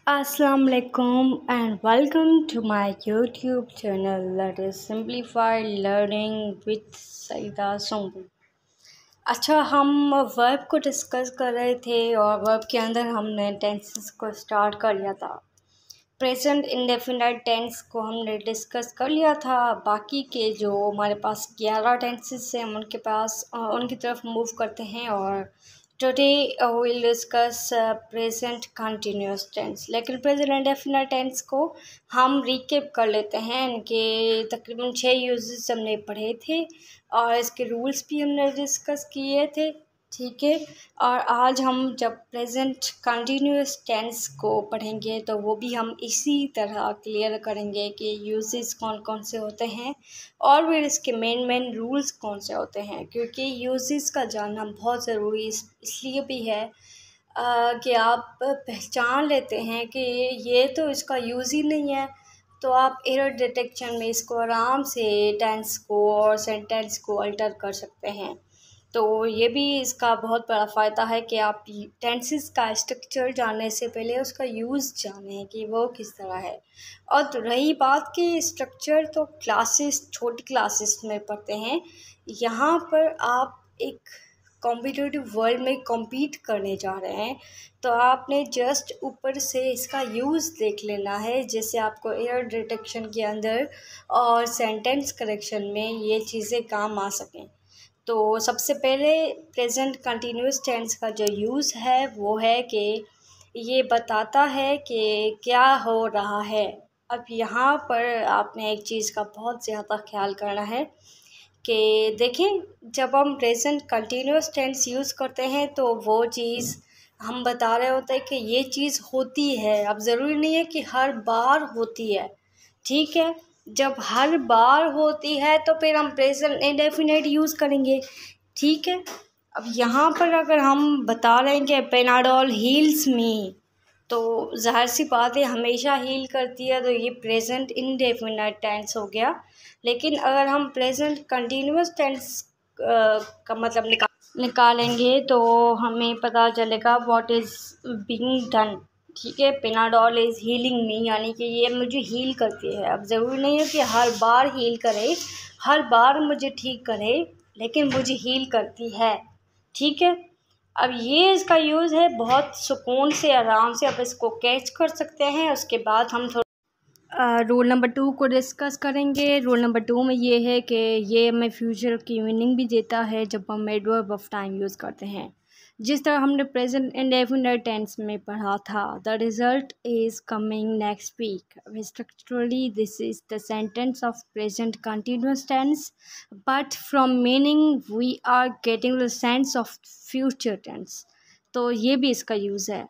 Assalamu alaikum and welcome to my YouTube channel that is Simplified Learning with Saida Sombul। अच्छा, हम verb को discuss कर रहे थे और वर्ब के अंदर हमने टेंसेस को स्टार्ट कर लिया था। प्रेजेंट इंडेफिनिट टेंस को हमने डिस्कस कर लिया था। बाकी के जो हमारे पास 11 टेंसेस हैं हम उनकी तरफ मूव करते हैं और today will discuss present continuous tense. लेकिन प्रेजेंट इंडेफिनिट टेंस को हम रिकेप कर लेते हैं। इनके तकरीबन 6 यूजेस हमने पढ़े थे और इसके रूल्स भी हमने डिस्कस किए थे, ठीक है। और आज हम जब प्रेजेंट कंटिन्यूस टेंस को पढ़ेंगे तो वो भी हम इसी तरह क्लियर करेंगे कि यूजेस कौन कौन से होते हैं और फिर इसके मेन रूल्स कौन से होते हैं, क्योंकि यूजेस का जानना बहुत ज़रूरी इसलिए भी है कि आप पहचान लेते हैं कि ये तो इसका यूज़ ही नहीं है, तो आप एरर डिटेक्शन में इसको आराम से टेंस को और सेंटेंस को अल्टर कर सकते हैं। तो ये भी इसका बहुत बड़ा फ़ायदा है कि आप टेंसेस का स्ट्रक्चर जानने से पहले उसका यूज़ जानें कि वो किस तरह है। और तो रही बात कि स्ट्रक्चर तो छोटी क्लासेस में पढ़ते हैं, यहाँ पर आप एक कॉम्पिटिटिव वर्ल्ड में कॉम्पीट करने जा रहे हैं, तो आपने जस्ट ऊपर से इसका यूज़ देख लेना है, जैसे आपको एरर डिटेक्शन के अंदर और सेंटेंस करेक्शन में ये चीज़ें काम आ सकें। तो सबसे पहले प्रेजेंट कंटिन्यूस टेंस का जो यूज़ है वो है कि ये बताता है कि क्या हो रहा है। अब यहाँ पर आपने एक चीज़ का बहुत ज़्यादा ख्याल करना है कि देखें, जब हम प्रेजेंट कंटिन्यूस टेंस यूज़ करते हैं तो वो चीज़ हम बता रहे होते हैं कि ये चीज़ होती है। अब ज़रूरी नहीं है कि हर बार होती है, ठीक है। जब हर बार होती है तो फिर हम प्रेजेंट इंडेफिनिट यूज़ करेंगे, ठीक है। अब यहाँ पर अगर हम बता रहे हैं कि पेनाडोल हील्स मी, तो ज़ाहिर सी बात है हमेशा हील करती है, तो ये प्रेजेंट इंडेफिनिट टेंस हो गया। लेकिन अगर हम प्रेजेंट कंटिन्यूस टेंस का मतलब निकालेंगे तो हमें पता चलेगा व्हाट इज़ बीइंग डन, ठीक है। पेनाडोल इज़ हीलिंग मी, यानी कि ये मुझे हील करती है। अब ज़रूरी नहीं है कि हर बार हील करे, हर बार मुझे ठीक करे, लेकिन मुझे हील करती है, ठीक है। अब ये इसका यूज़ है, बहुत सुकून से आराम से आप इसको कैच कर सकते हैं। उसके बाद हम रूल नंबर 2 को डिस्कस करेंगे। रूल नंबर 2 में ये है कि ये हमें फ्यूचर की मीनिंग भी देता है जब हम एडवर्ब ऑफ टाइम यूज़ करते हैं, जिस तरह हमने प्रेजेंट इंडेफिनिट टेंस में पढ़ा था। The result is coming next week. Structurally this is the sentence of present continuous tense, but from meaning we are getting the sense of future tense. तो ये भी इसका यूज़ है।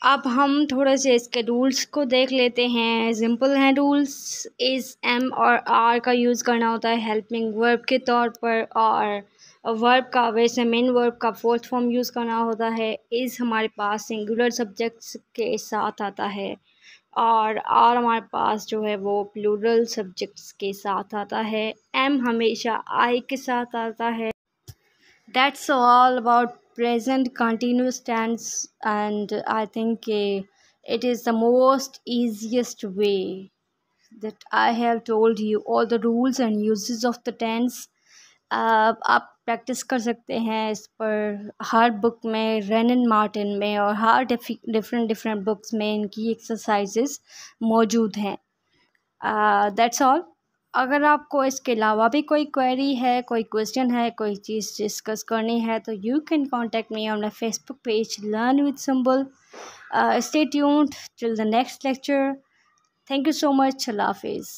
अब हम थोड़े से इसके रूल्स को देख लेते हैं। सिंपल हैं रूल्स। इज़, एम और आर का यूज़ करना होता है हेल्पिंग वर्ब के तौर पर, और वर्ब का वैसे मेन वर्ब का फोर्थ फॉर्म यूज़ करना होता है। इज़ हमारे पास सिंगुलर सब्जेक्ट्स के साथ आता है और आर हमारे पास जो है वो प्लूरल सब्जेक्ट्स के साथ आता है। एम हमेशा आई के साथ आता है। That's all about present continuous tense, and I think it is the most easiest way that I have told you all the rules and uses of the tense. आप प्रैक्टिस कर सकते हैं इस पर हर बुक में, रेनन मार्टिन में और हर different books में इनकी एक्सरसाइजेस मौजूद हैं। That's all. अगर आपको इसके अलावा भी कोई क्वेरी है, कोई क्वेश्चन है, कोई चीज़ डिस्कस करनी है, तो you can contact me on my Facebook page learn with symbol. Stay tuned till the next lecture. Thank you so much. अल्लाह हाफिज़।